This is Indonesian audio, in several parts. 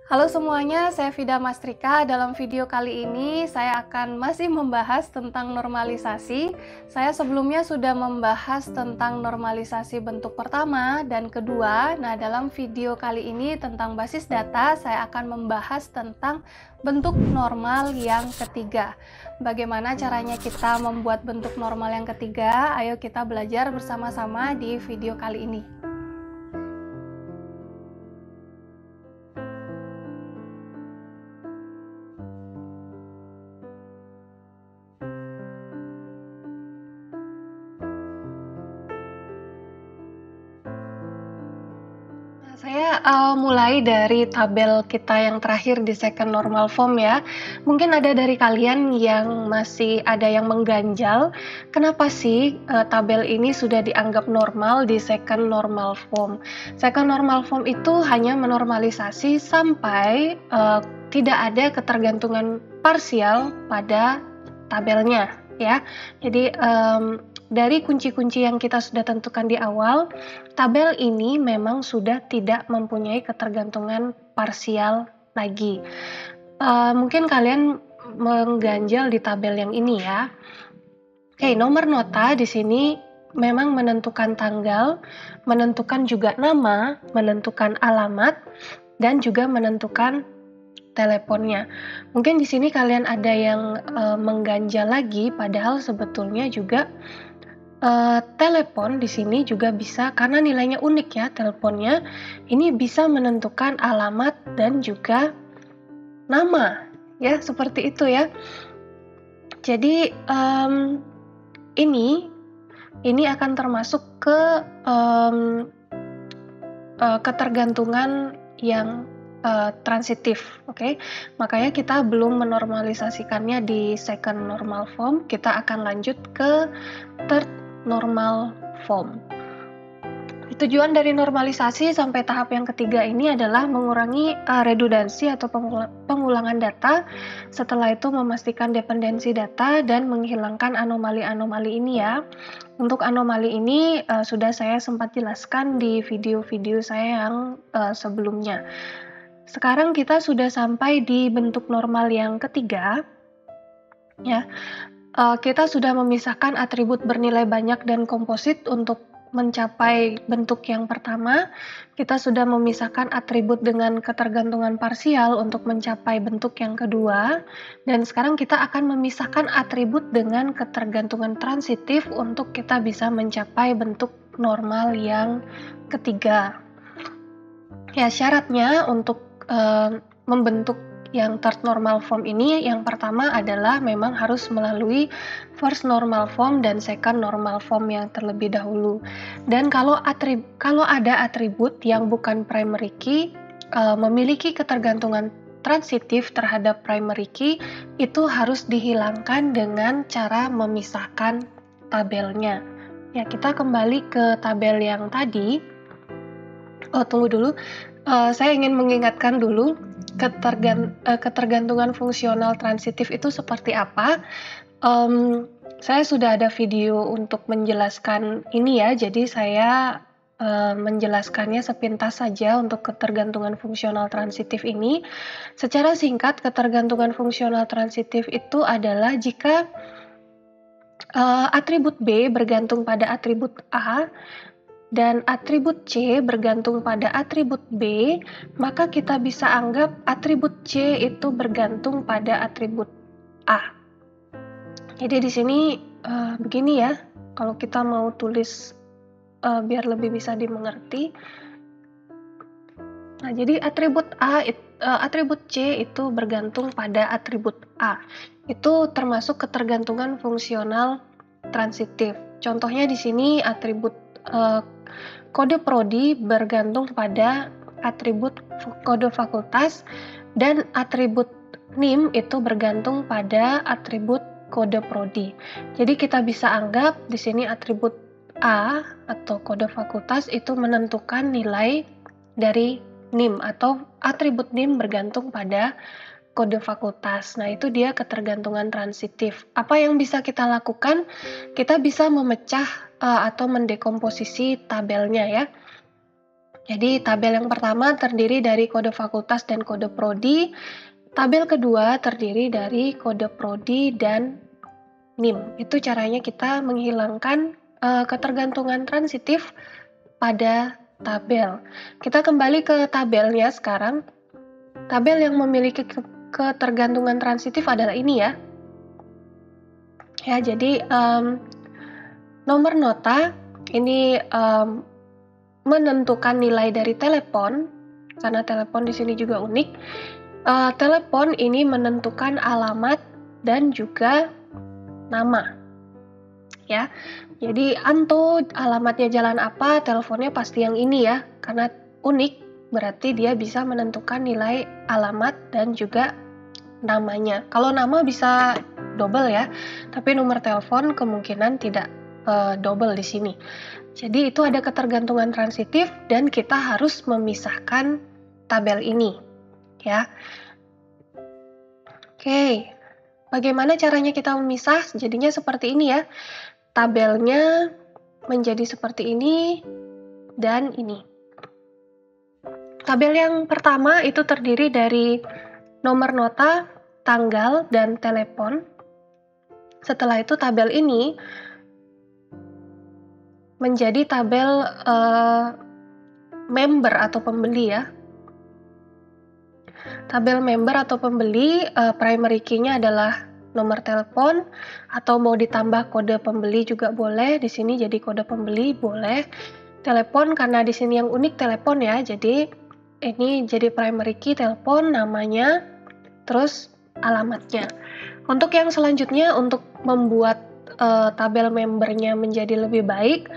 Halo semuanya, saya Vida Mastrika. Dalam video kali ini saya akan masih membahas tentang normalisasi. Saya sebelumnya sudah membahas tentang normalisasi bentuk pertama dan kedua. Nah, dalam video kali ini tentang basis data, saya akan membahas tentang bentuk normal yang ketiga. Bagaimana caranya kita membuat bentuk normal yang ketiga? Ayo kita belajar bersama-sama di video kali ini. Saya mulai dari tabel kita yang terakhir di second normal form ya. Mungkin ada dari kalian yang masih ada yang mengganjal, kenapa sih tabel ini sudah dianggap normal di second normal form? Second normal form itu hanya menormalisasi sampai tidak ada ketergantungan parsial pada tabelnya ya. Jadi dari kunci-kunci yang kita sudah tentukan di awal, tabel ini memang sudah tidak mempunyai ketergantungan parsial lagi. Mungkin kalian mengganjal di tabel yang ini ya. Oke, nomor nota di sini memang menentukan tanggal, menentukan juga nama, menentukan alamat, dan juga menentukan teleponnya. Mungkin di sini kalian ada yang mengganjal lagi, padahal sebetulnya juga telepon di sini juga bisa, karena nilainya unik ya teleponnya, ini bisa menentukan alamat dan juga nama ya, seperti itu ya. Jadi ini akan termasuk ke ketergantungan yang transitif, oke? Makanya kita belum menormalisasikannya di second normal form, kita akan lanjut ke third normal form. Tujuan dari normalisasi sampai tahap yang ketiga ini adalah mengurangi redundansi atau pengulangan data, setelah itu memastikan dependensi data dan menghilangkan anomali-anomali ini ya. Untuk anomali ini sudah saya sempat jelaskan di video-video saya yang sebelumnya. Sekarang kita sudah sampai di bentuk normal yang ketiga ya. Kita sudah memisahkan atribut bernilai banyak dan komposit untuk mencapai bentuk yang pertama. Kita sudah memisahkan atribut dengan ketergantungan parsial untuk mencapai bentuk yang kedua. Dan sekarang kita akan memisahkan atribut dengan ketergantungan transitif untuk kita bisa mencapai bentuk normal yang ketiga. Ya, syaratnya untuk membentuk yang third normal form ini, yang pertama adalah memang harus melalui first normal form dan second normal form yang terlebih dahulu. Dan kalau ada atribut yang bukan primary key memiliki ketergantungan transitif terhadap primary key, itu harus dihilangkan dengan cara memisahkan tabelnya. Ya, kita kembali ke tabel yang tadi. Tunggu dulu. Saya ingin mengingatkan dulu ketergantungan fungsional transitif itu seperti apa. Saya sudah ada video untuk menjelaskan ini ya, jadi saya menjelaskannya sepintas saja untuk ketergantungan fungsional transitif ini. Secara singkat, ketergantungan fungsional transitif itu adalah jika atribut B bergantung pada atribut A, dan atribut C bergantung pada atribut B, maka kita bisa anggap atribut C itu bergantung pada atribut A. Jadi di sini begini ya, kalau kita mau tulis biar lebih bisa dimengerti. Nah, jadi atribut C itu bergantung pada atribut A. Itu termasuk ketergantungan fungsional transitif. Contohnya di sini atribut kode prodi bergantung pada atribut kode fakultas, dan atribut NIM itu bergantung pada atribut kode prodi. Jadi kita bisa anggap di sini atribut A atau kode fakultas itu menentukan nilai dari NIM, atau atribut NIM bergantung pada kode fakultas. Nah, itu dia ketergantungan transitif. Apa yang bisa kita lakukan? Kita bisa memecah atau mendekomposisi tabelnya ya. Jadi tabel yang pertama terdiri dari kode fakultas dan kode prodi, tabel kedua terdiri dari kode prodi dan NIM. Itu caranya kita menghilangkan ketergantungan transitif pada tabel. Kita kembali ke tabelnya sekarang. Tabel yang memiliki ketergantungan transitif adalah ini ya. Ya, jadi nomor nota ini menentukan nilai dari telepon, karena telepon di sini juga unik. Telepon ini menentukan alamat dan juga nama. Ya, jadi Anto alamatnya jalan apa, teleponnya pasti yang ini ya, karena unik berarti dia bisa menentukan nilai alamat dan juga namanya. Kalau nama bisa double ya, tapi nomor telepon kemungkinan tidak double di sini. Jadi itu ada ketergantungan transitif dan kita harus memisahkan tabel ini, ya. Oke, bagaimana caranya kita memisah? Jadinya seperti ini ya. Tabelnya menjadi seperti ini dan ini. Tabel yang pertama itu terdiri dari nomor nota, tanggal, dan telepon. Setelah itu tabel ini menjadi tabel member atau pembeli ya. Tabel member atau pembeli, primary key-nya adalah nomor telepon, atau mau ditambah kode pembeli juga boleh. Di sini jadi kode pembeli boleh. Telepon karena di sini yang unik telepon ya, jadi ini jadi primary key telepon, namanya, terus alamatnya. Untuk yang selanjutnya, untuk membuat tabel membernya menjadi lebih baik,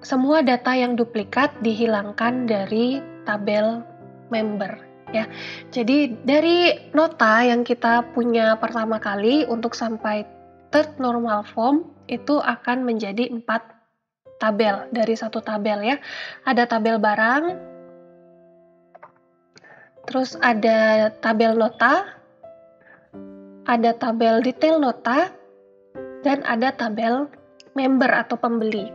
semua data yang duplikat dihilangkan dari tabel member ya. Jadi dari nota yang kita punya pertama kali untuk sampai third normal form itu akan menjadi 4 tabel dari satu tabel ya. Ada tabel barang, terus ada tabel nota, ada tabel detail nota, dan ada tabel member atau pembeli.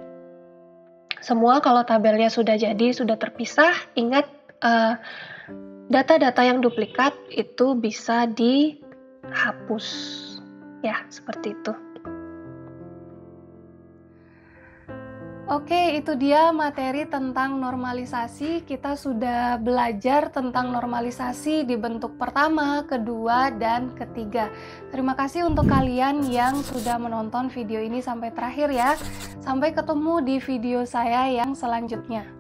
Semua kalau tabelnya sudah jadi, sudah terpisah, ingat data-data yang duplikat itu bisa dihapus. Ya, seperti itu. Oke, itu dia materi tentang normalisasi. Kita sudah belajar tentang normalisasi di bentuk pertama, kedua, dan ketiga. Terima kasih untuk kalian yang sudah menonton video ini sampai terakhir ya. Sampai ketemu di video saya yang selanjutnya.